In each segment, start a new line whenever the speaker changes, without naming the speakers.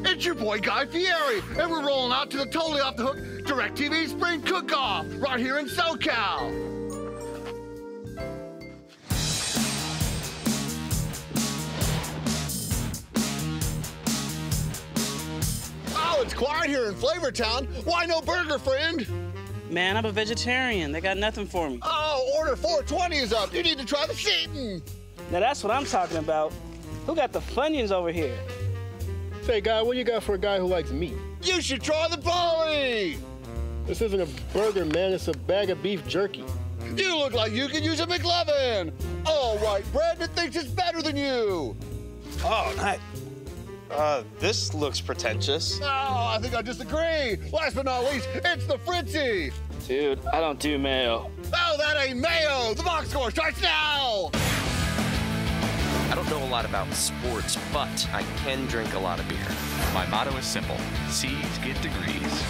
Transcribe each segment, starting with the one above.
It's your boy Guy Fieri, and we're rolling out to the Totally Off the Hook DirecTV Spring Cook-Off right here in SoCal. Oh, it's quiet here in Flavortown. Why no burger, friend?
Man, I'm a vegetarian. They got nothing for me.
Oh, order 420 is up. You need to try the seating.
Now that's what I'm talking about. Who got the Funyuns over here?
Say, Guy, what do you got for a guy who likes meat?
You should try the Polly.
This isn't a burger, man. It's a bag of beef jerky.
You look like you could use a McLovin. All white bread that thinks it's better than you.
Oh, nice. This looks pretentious.
Oh, I think I disagree. Last but not least, it's the Fritzy.
Dude, I don't do mayo.
Oh, that ain't mayo. The box score starts now.
I don't know a lot about sports, but I can drink a lot of beer.
My motto is simple. C's get degrees.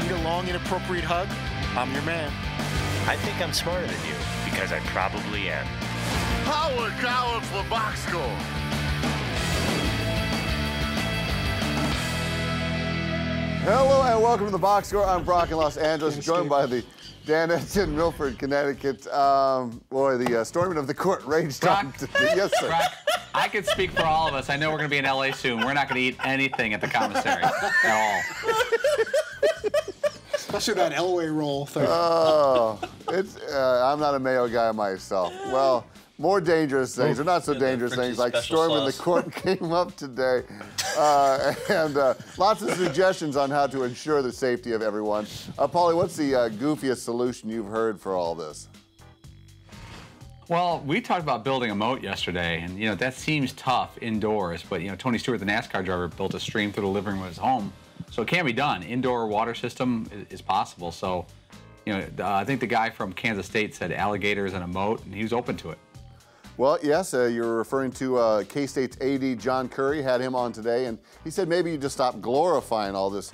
Need a long, inappropriate hug? I'm your man.
I think I'm smarter than you, because I probably am.
Howard Coward for box score.
Hello and welcome to the Box Score. I'm Brock in Los Angeles, joined by the Danette in Milford, Connecticut. Boy, the storming of the court raged on. Yes, sir.
Brock, I could speak for all of us. I know we're going to be in LA soon. We're not going to eat anything at the commissary at all.
Especially that Elway roll thing.
Oh, I'm not a mayo guy myself. Well, more dangerous things, or not so dangerous things, like storming the court came up today. And lots of suggestions on how to ensure the safety of everyone. Paulie, what's the goofiest solution you've heard for all this?
Well, we talked about building a moat yesterday, and that seems tough indoors. But Tony Stewart, the NASCAR driver, built a stream through the living room of his home, so it can be done. Indoor water system is possible. So, I think the guy from Kansas State said alligators and a moat, and he was open to it.
Well, yes, you're referring to K-State's AD, John Curry, had him on today, and he said maybe you just stop glorifying all this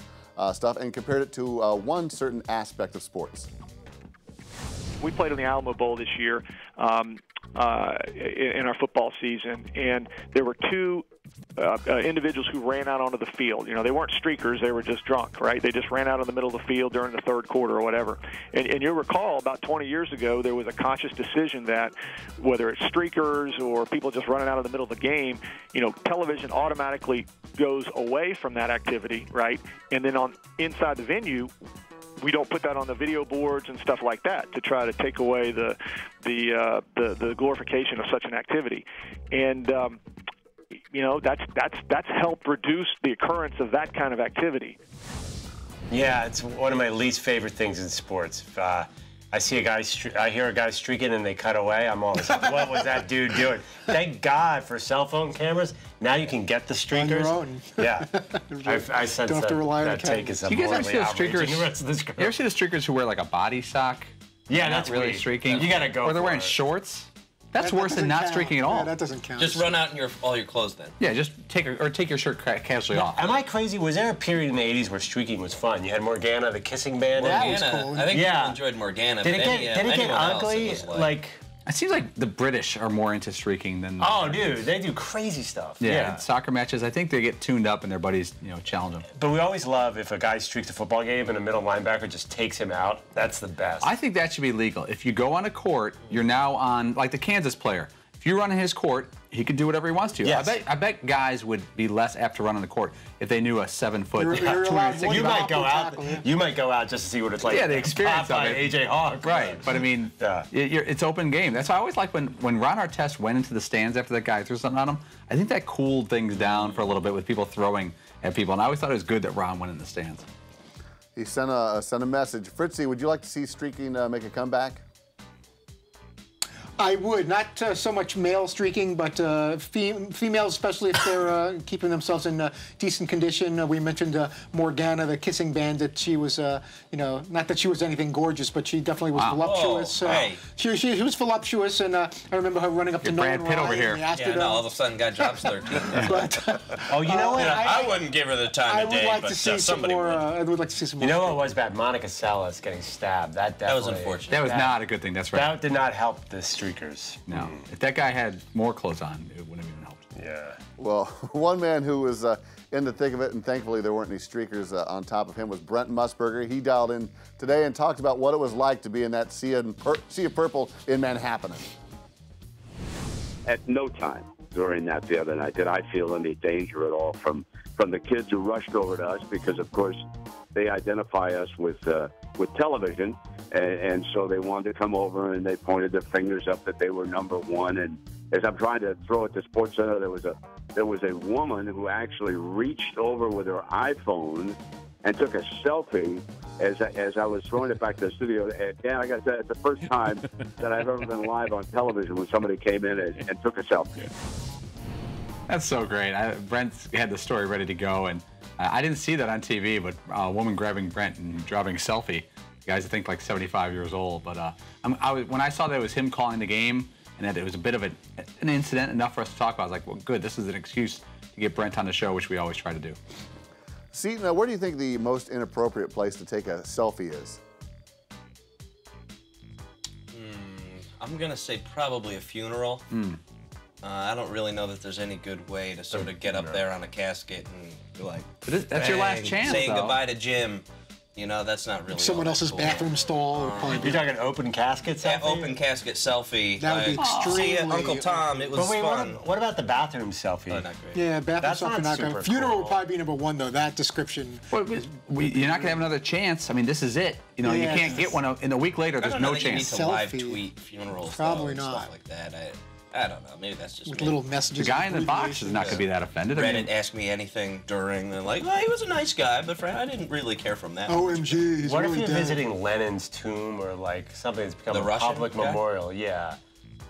stuff and compared it to one certain aspect of sports.
We played in the Alamo Bowl this year in our football season, and there were two individuals who ran out onto the field. They weren't streakers, they were just drunk, right? They just ran out in the middle of the field during the third quarter or whatever. And you'll recall about 20 years ago, there was a conscious decision that whether it's streakers or people just running out in the middle of the game, television automatically goes away from that activity, right? And then inside the venue, we don't put that on the video boards and stuff like that to try to take away the glorification of such an activity. And that's helped reduce the occurrence of that kind of activity.
Yeah, it's one of my least favorite things in sports. I hear a guy streaking and they cut away. I'm always like, what was that dude doing? Thank God for cell phone cameras. Now you can get the streakers.
On your own.
Yeah. I sense
don't have to rely on
that take is a
you guys ever
morally
see the streakers?
outraging the rest of this group.
You ever see the streakers who wear like a body sock?
Yeah,
Not
that's
really
weird.
streaking.
You gotta go.
Or they're
for
wearing
it.
shorts. That's worse than not streaking at all.
Yeah, that doesn't count.
Just run out in all your clothes then.
Yeah, just take your shirt casually off.
Am I crazy? Was there a period in the 80s where streaking was fun? You had Morgana, the kissing band.
That was
Morgana,
cool.
I think people enjoyed Morgana.
Did
but
it get ugly? Like,
It seems like the British are more into streaking than.
oh, dude, they do crazy stuff.
Yeah, soccer matches. I think they get tuned up and their buddies, challenge them.
But we always love if a guy streaks a football game and a middle linebacker just takes him out. That's the best.
I think that should be legal. If you go on a court, you're now on, like the Kansas player. If you run in his court, he could do whatever he wants to.
Yes.
I bet guys would be less apt to run on the court if they knew a 7-foot,
You're allowed
260
You might go out.
tackle, yeah.
You might go out just to see what it's like.
Yeah, the experience
Popeye,
of it.
AJ Hawk.
Right, but I mean, it's open game. That's why I always like when Ron Artest went into the stands after that guy threw something on him. I think that cooled things down for a little bit with people throwing at people, and I always thought it was good that Ron went in the stands.
He sent a message. Fritzy, would you like to see streaking make a comeback?
I would, not so much male streaking, but females, especially if they're keeping themselves in decent condition. We mentioned Morgana, the kissing bandit. She was, not that she was anything gorgeous, but she definitely was voluptuous.
Whoa, hey.
She was voluptuous, and I remember her running up to
Brad
Nolan
Pitt
Ryan.
over here.
And asked
Yeah,
her
no, all of a sudden got jobs 13.
But,
Oh, you know what?
I wouldn't give her the time
I
of
would
day,
like
but
to see some
somebody
more.
would.
I would like to see some more.
You know what was bad? Monica Seles getting stabbed. That
was
definitely.
unfortunate.
That was not a good thing. That's right.
That did not help the streakers.
No, if that guy had more clothes on, it wouldn't have even helped.
Yeah.
Well, one man who was in the thick of it, and thankfully there weren't any streakers on top of him, was Brent Musburger. He dialed in today and talked about what it was like to be in that sea of purple in Manhattan.
At no time during that the other night did I feel any danger at all from the kids who rushed over to us, because of course they identify us with television, and so they wanted to come over and they pointed their fingers up that they were #1. And as I'm trying to throw at the Sports Center, there was a woman who actually reached over with her iPhone and took a selfie as I was throwing it back to the studio. And Dan, I got to say, it's the first time that I've ever been live on television when somebody came in and took a selfie.
That's so great. Brent had the story ready to go, and I didn't see that on TV, but a woman grabbing Brent and dropping a selfie. The guy's, I think, like 75 years old. But when I saw that it was him calling the game and that it was a bit of an incident, enough for us to talk about, I was like, well, good, this is an excuse to get Brent on the show, which we always try to do.
Seton, where do you think the most inappropriate place to take a selfie is?
I'm going to say probably a funeral. I don't really know that there's any good way to sort of get up there on a casket and be like,
that's your last chance,
saying
though.
goodbye to Jim. You know, that's not really
someone else's
cool.
bathroom stall.
You're talking open casket selfie?
Yeah, open casket selfie.
That would be extremely...
See ya, Uncle Tom, it was
but wait,
fun.
What about the bathroom selfie?
Oh, not great.
Yeah, bathroom
That's
selfie,
not
not
super
good. Funeral
cool.
would probably be #1, though. That description.
Well, you're not going to have another chance. I mean, this is it. You know, you can't get one in a week later. There's no chance.
You need to live tweet funerals,
Probably
and
not.
stuff like that. I don't know. Maybe that's just
with
me.
little messages.
The guy in the box is not going to be that offended.
Reddit asked me anything during, and like, well, he was a nice guy, but I didn't really care from that.
OMG, he's
What
really
if you're
dead.
visiting Lenin's tomb or like something that's become
The
a
Russian
public
guy?
memorial? Yeah.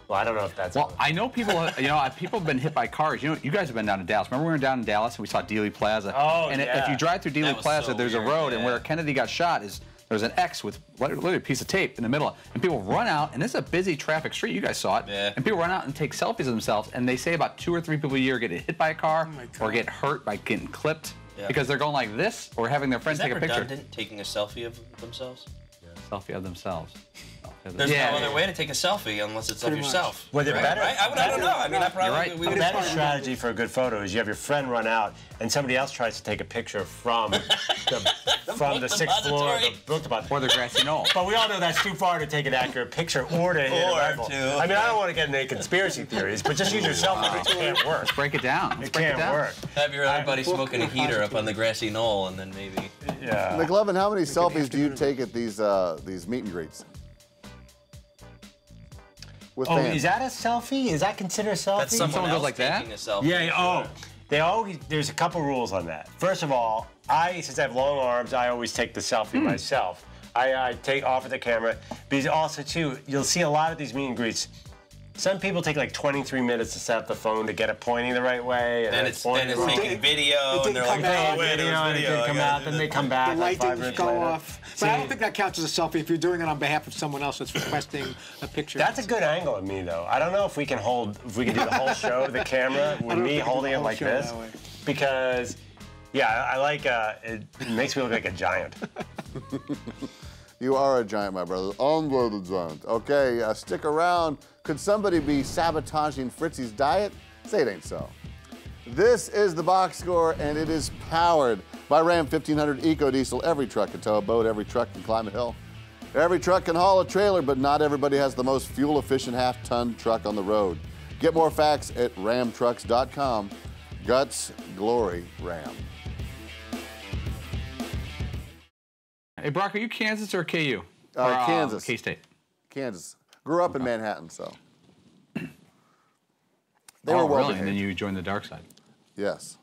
Well, I don't know if that's.
Well, I know people. You know, people have been hit by cars. You know, you guys have been down to Dallas. Remember we were down in Dallas and we saw Dealey Plaza.
Oh,
and
yeah.
if you drive through Dealey
That was
Plaza,
so
there's a
weird,
road, and
yeah.
where Kennedy got shot there's an X with literally a piece of tape in the middle, and people run out, and this is a busy traffic street. You guys saw it.
Yeah.
And people run out and take selfies of themselves, and they say about 2 or 3 people a year get hit by a car or get hurt by getting clipped because they're going like this or having their friends
Is that
take a picture.
redundant, taking a selfie of themselves?
Selfie of themselves.
There's no other way to take a selfie unless it's of yourself.
Well, they're
right?
better.
Right? I don't know. I mean, I probably we
A
would
better strategy for a good photo is you have your friend run out and somebody else tries to take a picture from the 6th floor of the book depository.
Or the grassy knoll.
But we all know that's too far to take an accurate picture or to hit a rifle. I mean, I don't want to get into any conspicy theories, but just use your selfie. It can't work.
Let's break it down.
It can't work.
Have your other buddy smoking a heater up on the grassy knoll, and then maybe.
Yeah.
McLovin, how many selfies do you take at these meet and greets? With fans?
Is that a selfie? Is that considered a selfie?
That's someone
goes like that?
taking a selfie.
Yeah. There's a couple rules on that. First of all, since I have long arms, I always take the selfie myself. I offer the camera, because also too, you'll see a lot of these meet and greets. Some people take like 23 minutes to set up the phone to get it pointing the right way, and
Then it's making video, and they're like,
oh,
wait, there's
it
video.
didn't come out, then they come back
The
like 5
light
minutes
didn't go
later.
off. But I don't think that counts as a selfie if you're doing it on behalf of someone else that's requesting a picture.
That's a good angle of me, though. I don't know if we can do the whole show, the camera, with me holding it like this, because, yeah, I like it makes me look like a giant.
You are a giant, my brother. Onward the giant. Okay, stick around. Could somebody be sabotaging Fritzy's diet? Say it ain't so. This is the box score, and it is powered by Ram 1500 EcoDiesel. Every truck can tow a boat. Every truck can climb a hill. Every truck can haul a trailer, but not everybody has the most fuel-efficient half-ton truck on the road. Get more facts at ramtrucks.com. Guts, glory, Ram.
Hey, Brock, are you Kansas or KU?
Kansas.
K-State.
Kansas. Grew up in Manhattan, so. They were well
really? And then you joined the dark side.
Yes.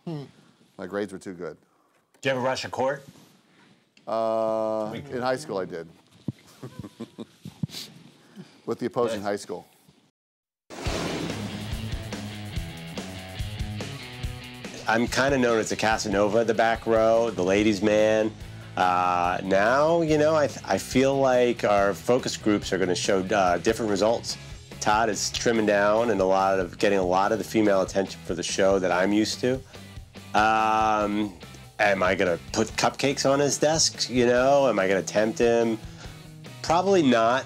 My grades were too good.
Did you ever rush a court?
In high school, I did. With the opposing high school.
I'm kind of known as the Casanova of the back row, the ladies' man. Now, you know, I feel like our focus groups are going to show different results. Todd is trimming down and getting a lot of the female attention for the show that I'm used to. Am I going to put cupcakes on his desk, you know? Am I going to tempt him? Probably not.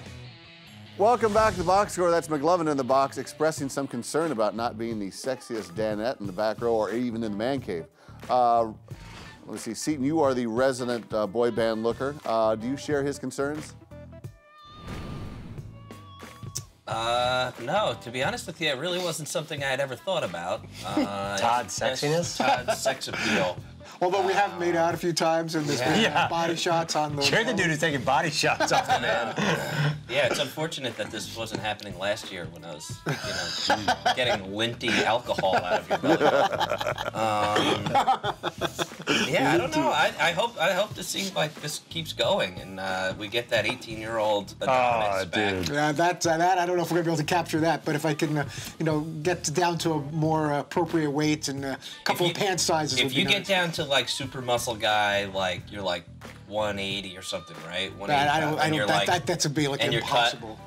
Welcome back to the box score. That's McLovin in the box expressing some concern about not being the sexiest Danette in the back row or even in the man cave. Let's see, Seton, you are the resident boy band looker. Do you share his concerns?
No, to be honest with you, it really wasn't something I had ever thought about.
Todd's sexiness?
Todd's sex appeal.
Although we have made out a few times and there's been body shots on the...
You're the dude who's taking body shots off the man.
Yeah, it's unfortunate that this wasn't happening last year when I was, getting linty alcohol out of your belly. Yeah, I don't know. I hope this seems like this keeps going and we get that 18-year-old Adonis back.
Yeah, that I don't know if we're gonna be able to capture that, but if I can, get down to a more appropriate weight and a couple of pant sizes.
If you get down to like super muscle guy, like you're like 180 or something, right?
That's a bit like impossible.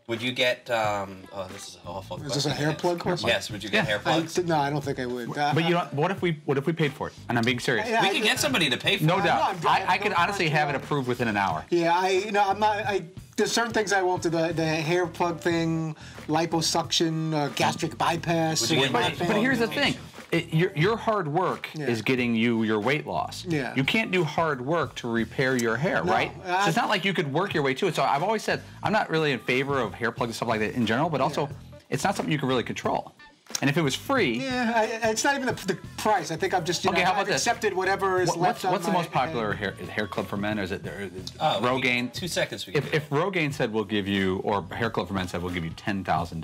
Would you get? Oh, this is an awful.
Is this a hair plug question?
Yes. Would you get hair plugs?
No, I don't think I would.
But you know, what if we paid for it? And I'm being serious.
We could get somebody to pay for it.
No doubt. I could honestly have it approved within an hour.
Yeah, I'm not. There's certain things I won't do. The hair plug thing, liposuction, gastric bypass.
But here's the thing. Your hard work is getting you your weight loss.
Yeah.
You can't do hard work to repair your hair, right? So it's not like you could work your way to it. So I've always said I'm not really in favor of hair plugs and stuff like that in general, but also it's not something you can really control. And if it was free...
Yeah, it's not even the price. I think I'm just,
okay, how about
I've accepted whatever is left on
What's the most popular hair club for men? Or is it Rogaine?
2 seconds.
If Rogaine said we'll give you, or Hair Club for Men said we'll give you $10,000 to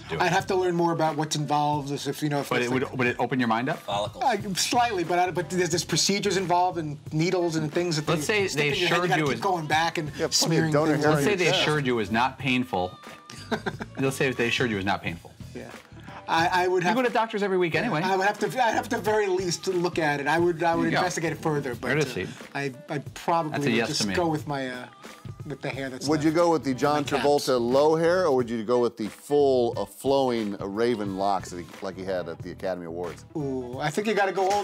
do it.
I'd have to learn more about what's involved. As if
would it open your mind up?
Follicles.
Slightly, but there's procedures involved and needles and things that
let's say they assured you
keep going back and smearing things.
Let's say they assured you it was not painful. Let's say they assured you it was not painful.
Yeah. I would have.
You go to doctors every week anyway.
I would have to. I'd have to very least look at it. I would investigate it further. But I'd probably just go with my with the hair that's.
Would you go with the John Travolta low hair, or would you go with the full flowing raven locks like he had at the Academy Awards?
Ooh, I think you got to go all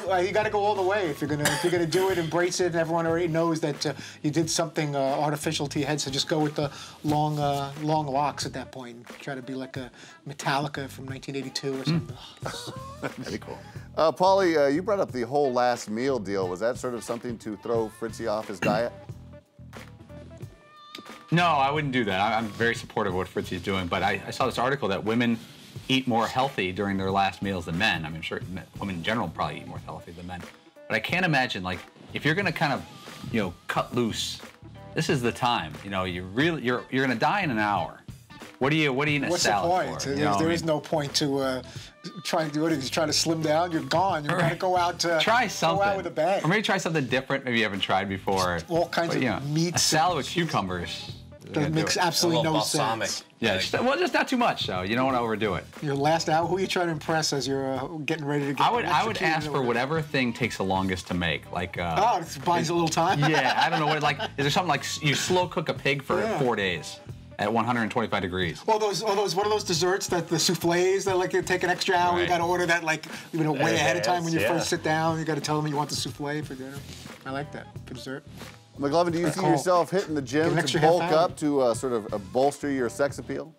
the way if you're gonna do it. Embrace it. And everyone already knows that you did something artificial to your head. So just go with the long locks at that point. Try to be like a Metallica from 1982 or something.
Very cool. Paulie, you brought up the whole last meal deal. Was that sort of something to throw Fritzy off his diet?
No, I wouldn't do that. I'm very supportive of what Fritzy's doing, but I saw this article that women eat more healthy during their last meals than men. I mean, sure, women in general probably eat more healthy than men. But I can't imagine, like, if you're gonna kind of, cut loose, this is the time. You're gonna die in an hour. What are you eating a salad
What's
for?
the point? There is no point to trying to do it. If you're trying to slim down, you're gone. You're gonna go out to
try something.
Go out with a bang.
Or maybe try something different. Maybe you haven't tried before.
All kinds of meats.
A salad with cucumbers.
That makes absolutely no sense.
Yeah, just not too much, though. You don't want to overdo it.
Your last hour, who are you trying to impress as you're getting ready to get?
I would ask for whatever thing takes the longest to make, like.
It buys a little time.
Yeah, I don't know what. Like, is there something like you slow cook a pig for 4 days at 125 degrees?
Well, what are those desserts that the souffles that like take an extra hour? You got to order that like way ahead of time when you first sit down. You got to tell them you want the souffle for dinner. I like that for dessert.
McLovin, do you see yourself hitting the gym to bulk up to sort of bolster your sex appeal?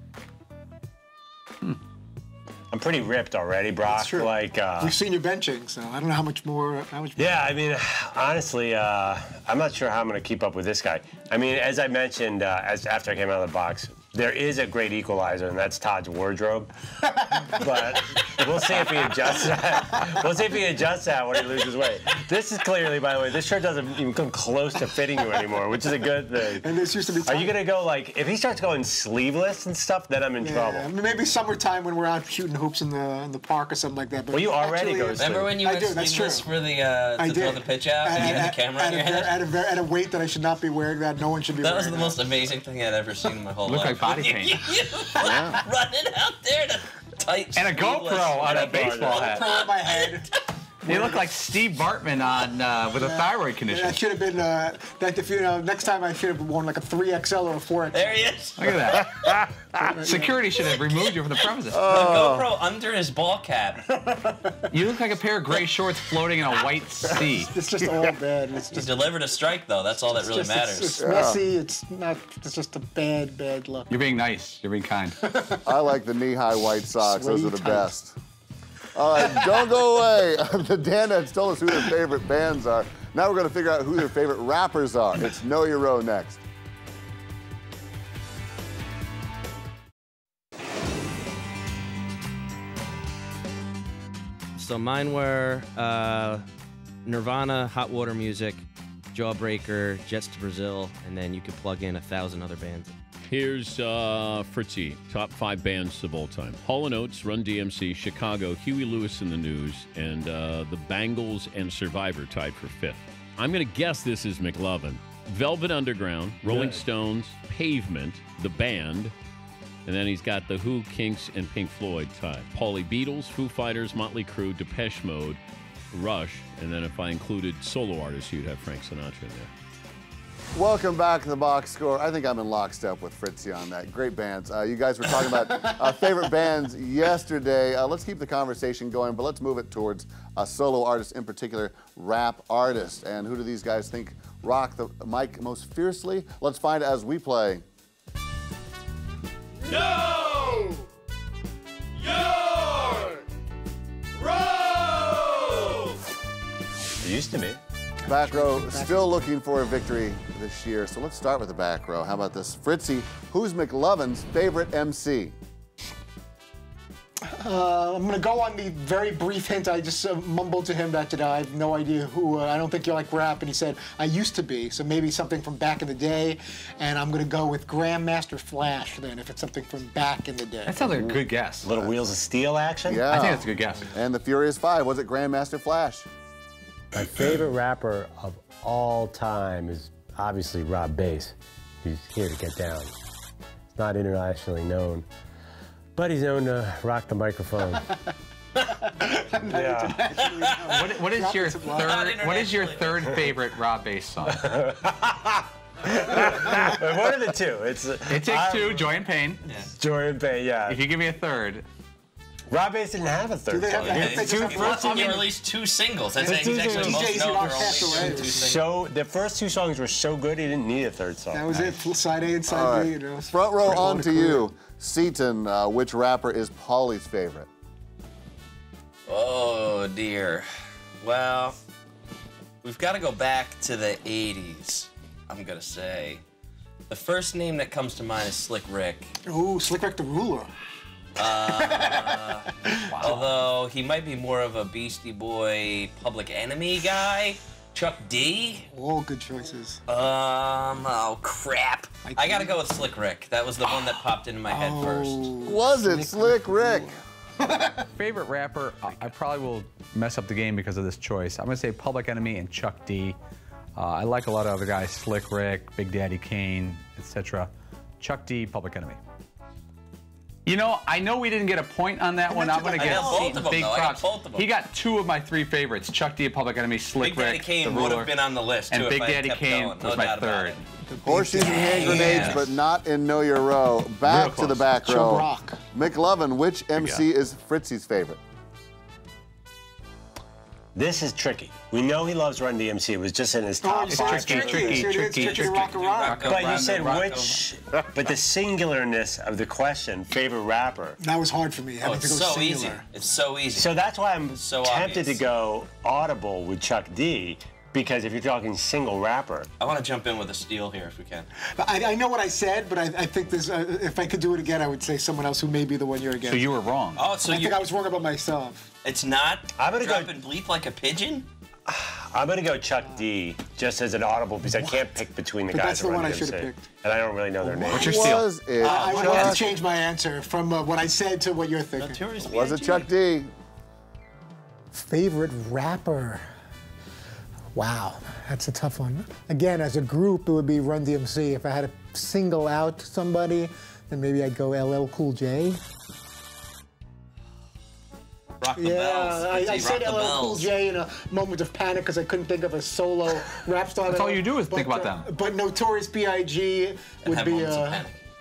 I'm pretty ripped already, Brock.
That's true.
Like
we've seen you benching, so I don't know how much more.
Yeah, I mean, honestly, I'm not sure how I'm going to keep up with this guy. I mean, as I mentioned, after I came out of the box, there is a great equalizer, and that's Todd's wardrobe. But we'll see if he adjusts that. We'll see if he adjusts that when he loses weight. This is clearly, by the way, this shirt doesn't even come close to fitting you anymore, which is a good thing.
And this used to be tight.
Are you going to go, like, if he starts going sleeveless and stuff, then I'm in trouble.
Maybe summertime when we're out shooting hoops in the park or something like that. But
well, you already go
Remember when you went sleeveless for to throw the pitch out and you had the camera on your head?
At a weight that I should not be wearing, that no one should be wearing.
That was the most amazing thing I'd ever seen in my whole life.
Looked like body paint.
Running out there to tight
and a GoPro on a baseball hat.
GoPro on my head.
You look like Steve Bartman on with a thyroid condition.
That should have been that. If next time I should have worn like a 3XL or a 4XL.
There he is.
Look at that. Security should have removed you from the premises.
The GoPro under his ball cap.
You look like a pair of gray shorts floating in a white sea.
It's just all bad. He's
delivered a strike though. That's all that really matters.
It's messy. It's not. It's just a bad look.
You're being nice. You're being kind.
I like the knee-high white socks. Those are the best. All right, don't go away. The Danettes told us who their favorite bands are. Now we're going to figure out who their favorite rappers are. It's Know Your Row next.
So mine were Nirvana, Hot Water Music, Jawbreaker, Jets to Brazil, and then you could plug in 1,000 other bands.
Here's Fritzy, top 5 bands of all time. Hall & Oates, Run DMC, Chicago, Huey Lewis and the News, and the Bangles and Survivor tied for 5th. I'm going to guess this is McLovin. Velvet Underground, Rolling Stones, Pavement, the band, and then he's got The Who, Kinks, and Pink Floyd tied. Paulie, Beatles, Foo Fighters, Motley Crue, Depeche Mode, Rush, and then if I included solo artists, you'd have Frank Sinatra in there.
Welcome back to the box score. I think I'm in lockstep with Fritzy on that. Great bands. You guys were talking about favorite bands yesterday. Let's keep the conversation going, but let's move it towards a solo artist, in particular, rap artist. And who do these guys think rock the mic most fiercely? Let's find out as we play.
Know Your Row!
It used to be.
Back row still looking for a victory this year, so let's start with the back row. How about this? Fritzy, who's McLovin's favorite MC?
I'm going to go on the very brief hint. I just mumbled to him that I have no idea who. I don't think you like rap. And he said, I used to be. So maybe something from back in the day. And I'm going to go with Grandmaster Flash then, if it's something from back in the day.
That sounds like a good guess.
Little Wheels of Steel action?
Yeah.
I think that's a good guess.
And the Furious Five, was it Grandmaster Flash?
My favorite rapper of all time is obviously Rob Bass. He's here to get down. He's not internationally known, but he's known to rock the microphone.
Yeah. What is your third favorite Rob Bass song?
One of the two.
It Takes Two, Joy and Pain.
Yeah. Joy and Pain, yeah.
If you give me a third.
Rob Bass didn't have a third song.
He released 2 singles. That's saying he's actually most known for only 2 singles.
So the first 2 songs were so good he didn't need a third song.
That was it. Side A and side B. You know.
Front row on to you. Seaton, which rapper is Paulie's favorite?
Oh, dear. Well, we've got to go back to the 80s, I'm going to say. The first name that comes to mind is Slick Rick.
Ooh, Slick Rick the Ruler.
Although he might be more of a Beastie Boy Public Enemy guy. Chuck D.
All good choices.
Oh crap. I gotta go with Slick Rick. That was the one that popped into my head first.
Was it Slick Rick?
Favorite rapper, I probably will mess up the game because of this choice. I'm gonna say Public Enemy and Chuck D. I like a lot of other guys, Slick Rick, Big Daddy Kane, etc. Chuck D, Public Enemy. You know, I know we didn't get a point on that one. I'm going to get big props. He got 2 of my 3 favorites: Chuck D, Public Enemy, Slick Rick,
Big Daddy Kane
the Ruler,
would have been on the list too,
and Big
if I
Daddy
kept
Kane
going.
was my third.
Horseshoes and hand grenades, but not in Know Your Row. Back to the back row. McLovin, which MC is Fritzy's favorite?
This is tricky. We know he loves Run DMC. It was just in his top 5.
Tricky.
But you said which, but the singularness of the question, favorite rapper.
That was hard for me.
Oh, it's so easy. It's so easy.
So that's why I'm
so
tempted
obvious.
to go audible with Chuck D, because if you're talking single rapper.
I want to jump in with a steal here if we can.
I know what I said, but I think this. If I could do it again, I would say someone else who may be the one you're against.
So you were wrong.
Oh, so
I think I was wrong about myself.
It's not
I'm gonna
drop and bleep like a pigeon?
I'm going to go Chuck D just as an audible because I can't pick between the guys
That's the
that
one
run
I should have
DMC.
picked.
And I don't really know their names.
What's your steal?
Was it
I would
Chuck?
have to change my answer from what I said to what you're thinking.
Was it Chuck D?
Favorite rapper? Wow, that's a tough one. Again, as a group, it would be Run DMC. If I had to single out somebody, then maybe I'd go LL Cool J.
Rock the bells.
I said LL Cool J in a moment of panic because I couldn't think of a solo rap star.
That's all you do is think about them.
But Notorious B.I.G. would be, you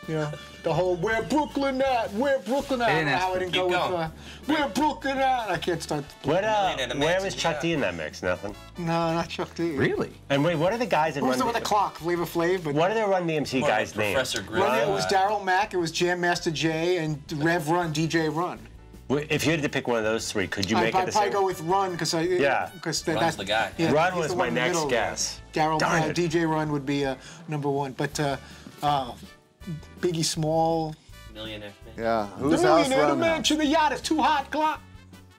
know, the whole "Where Brooklyn at? Where Brooklyn at?" How I didn't go with "Where Brooklyn at?" I can't start.
Where was Chuck D in that mix? Nothing.
No, not Chuck D.
Really?
And wait, what are the guys that
Who's
run
with the clock? Flavor Flav. But
what are the Run DMC guys' names?
Professor Grill.
It was Daryl Mack. It was Jam Master Jay and Rev Run, DJ Run.
If you had to pick one of those three, could you make it
I'd
the
probably
same?
go with Run because
Run's the guy.
Yeah,
Run
he's
was
the
my
one in the
next
middle.
guess.
Daryl,
Darn it.
DJ Run would be number one, but Biggie Small.
Millionaire.
Yeah,
The
who's house
millionaire, the
run?
mansion, the yacht is too hot, Glock.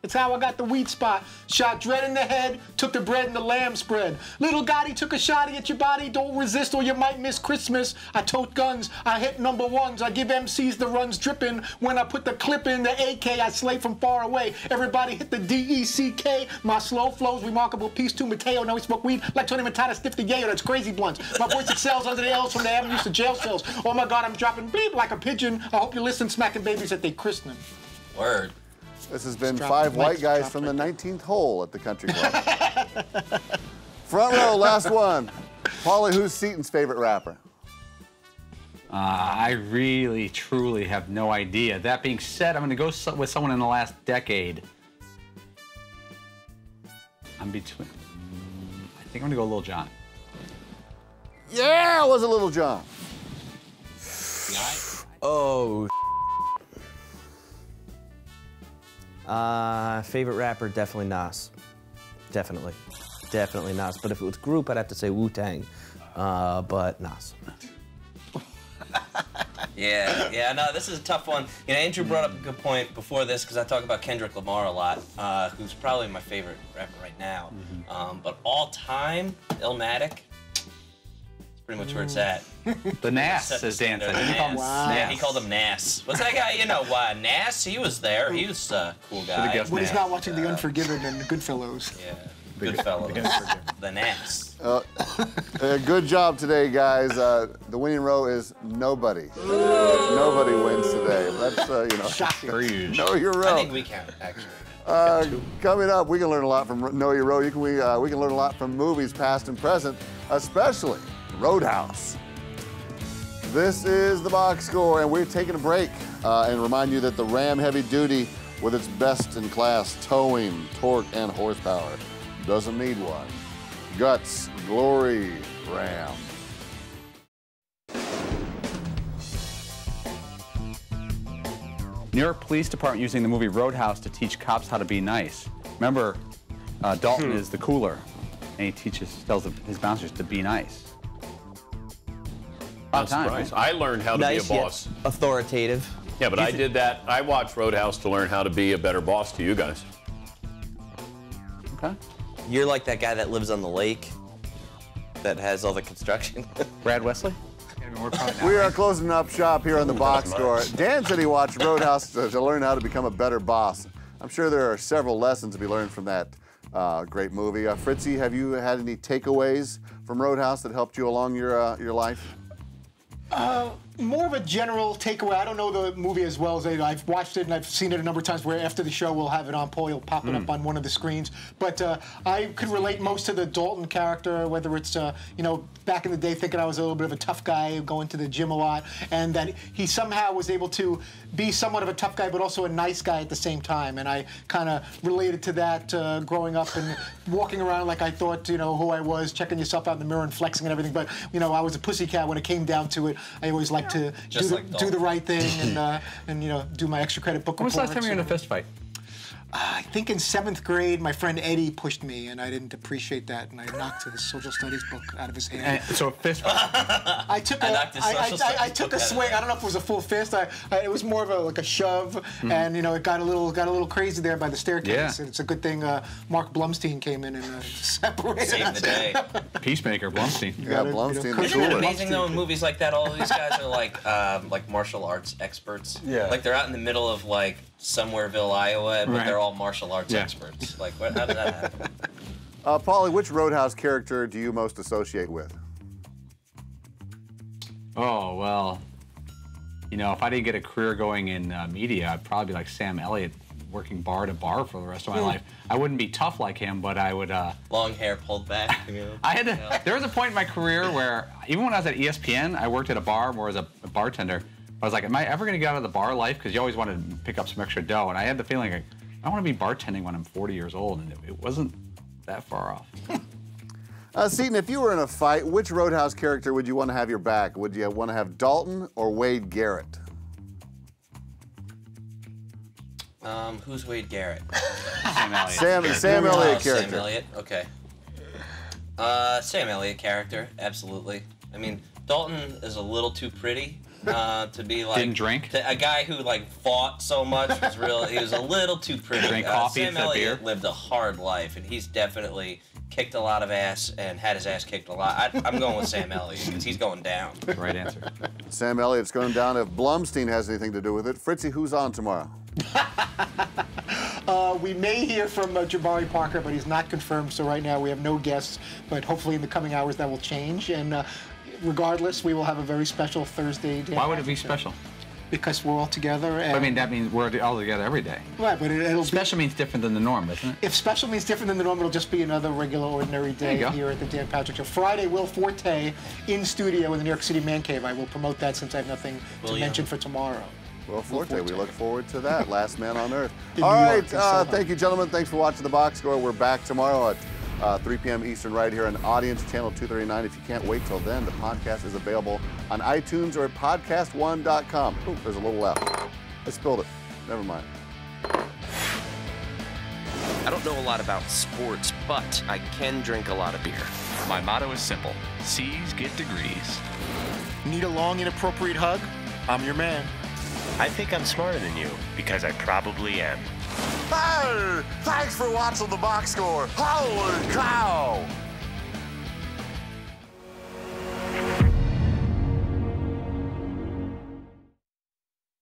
It's how I got the weed spot. Shot Dread in the head, took the bread and the lamb spread. Little Gotti took a shotty at your body, don't resist or you might miss Christmas. I tote guns, I hit number ones, I give MCs the runs dripping. When I put the clip in the AK, I slay from far away. Everybody hit the DECK. My slow flows, remarkable peace to Mateo. Now we smoke weed like Tony Montana, stiff the yayo, that's crazy blunts. My voice excels under the L's from the avenues to jail cells. Oh my God, I'm dropping bleep like a pigeon. I hope you listen, smacking babies at they christening.
Word.
This has been
Drop
5
it.
white
Mike's
guys
drop
from
it.
the 19th hole at the country club. Front row, last one. Paulie, who's Seaton's favorite rapper?
I really, truly have no idea. That being said, I'm going to go with someone in the last decade. I'm between. I think I'm going to go Lil Jon.
Yeah, it was a Little John.
Oh. Favorite rapper, definitely Nas. Definitely Nas. But if it was group, I'd have to say Wu-Tang. But Nas.
Yeah, no, this is a tough one. You know, Andrew brought up a good point before this because I talk about Kendrick Lamar a lot, who's probably my favorite rapper right now. But all time, Illmatic. Pretty much where it's at.
The Nas, says Dan.
Yeah, he called him Nas. What's that guy? You know, Nas? He was there. He was a cool guy.
When he's not watching The Unforgiven and Goodfellas.
Yeah, Goodfellas. The Nas.
Good job today, guys. The winning row is nobody. Nobody wins today. That's, know your row.
I think we can, actually.
Coming up, we can learn a lot from Know Your Row. We can learn a lot from movies, past and present, especially Roadhouse. This is the box score, and we're taking a break and remind you that the Ram Heavy Duty, with its best-in-class towing, torque, and horsepower, doesn't need one. Guts, glory, Ram.
New York Police Department using the movie Roadhouse to teach cops how to be nice. Remember, Dalton is the cooler, and he tells his bouncers to be nice.
Not surprised. I learned how to be a boss.
Authoritative.
Yeah, but I did that. I watched Roadhouse to learn how to be a better boss to you guys.
Okay.
You're like that guy that lives on the lake that has all the construction.
Brad Wesley?
We are closing up shop here on the box score. Dan said he watched Roadhouse to learn how to become a better boss. I'm sure there are several lessons to be learned from that great movie. Fritzy, have you had any takeaways from Roadhouse that helped you along your life?
More of a general takeaway. I don't know the movie as well as I've watched it and I've seen it a number of times where after the show we'll have it on Paul, you'll pop it up on one of the screens. But I could relate most to the Dalton character, whether it's, back in the day thinking I was a little bit of a tough guy, going to the gym a lot, and that he somehow was able to be somewhat of a tough guy but also a nice guy at the same time. And I kind of related to that growing up and walking around like I thought, who I was, checking yourself out in the mirror and flexing and everything. But, I was a pussycat when it came down to it. I always liked to do the right thing and do my extra credit book
When was the
reports.
last time you were in a fist fight?
I think in 7th grade, my friend Eddie pushed me, and I didn't appreciate that, and I knocked his social studies book out of his hand.
So a fist fight?
I took a swing. I don't know if it was a full fist. It was more of a shove, and it got a little crazy there by the staircase.
Yeah.
And it's a good thing Mark Blumstein came in and separated
Saved
us.
the day.
Peacemaker, Blumstein.
Yeah, Blumstein.
Isn't it amazing though in movies like that, all of these guys are like martial arts experts.
Yeah.
Like they're out in the middle of like Somewhereville, Iowa, but they're all martial arts experts. Like, how did that happen?
Paulie, which Roadhouse character do you most associate with?
Oh, well, if I didn't get a career going in media, I'd probably be like Sam Elliott, working bar to bar for the rest of my life. I wouldn't be tough like him, but I would...
Long hair pulled back.
There was a point in my career where, even when I was at ESPN, I worked at a bar more as a bartender. I was like, am I ever going to get out of the bar life? Because you always wanted to pick up some extra dough. And I had the feeling, like, I want to be bartending when I'm 40 years old. And it wasn't that far off.
Seaton, if you were in a fight, which Roadhouse character would you want to have your back? Would you want to have Dalton or Wade Garrett?
Who's Wade Garrett?
Sam Elliott.
Sam Elliott
Sam
character.
Elliott. Okay. Sam Elliott character. Absolutely. I mean, Dalton is a little too pretty to be like.
Didn't drink.
A guy who like fought so much was real. He was a little too pretty.
Drank coffee
Sam
instead of
Elliott
beer.
lived a hard life, and he's definitely kicked a lot of ass and had his ass kicked a lot. I'm going with Sam Elliott because he's going down.
Right answer.
Sam Elliott's going down. If Blumstein has anything to do with it, Fritzy, who's on tomorrow?
We may hear from Jabari Parker, but he's not confirmed, so right now we have no guests, but hopefully in the coming hours that will change, and regardless, we will have a very special Thursday.
Why would it be special?
Because we're all together. And
I mean, that means we're all together every day.
Right, but it'll
special means different than the norm, doesn't it?
If special means different than the norm, it'll just be another regular, ordinary day here at the Dan Patrick Show. Friday, Will Forte in studio in the New York City Man Cave. I will promote that since I have nothing to mention for tomorrow.
Will Forte, we look forward to that. Last man on earth.
In
All
New
right,
York,
thank you, gentlemen. Thanks for watching The Box Score. We're back tomorrow at 3 p.m. Eastern right here on Audience Channel 239. If you can't wait till then, the podcast is available on iTunes or at podcast1.com. Ooh, there's a little left. I spilled it. Never mind.
I don't know a lot about sports, but I can drink a lot of beer.
My motto is simple. C's get degrees.
Need a long, inappropriate hug? I'm your man.
I think I'm smarter than you, because I probably am.
Hey, thanks for watching The Box Score. Holy cow!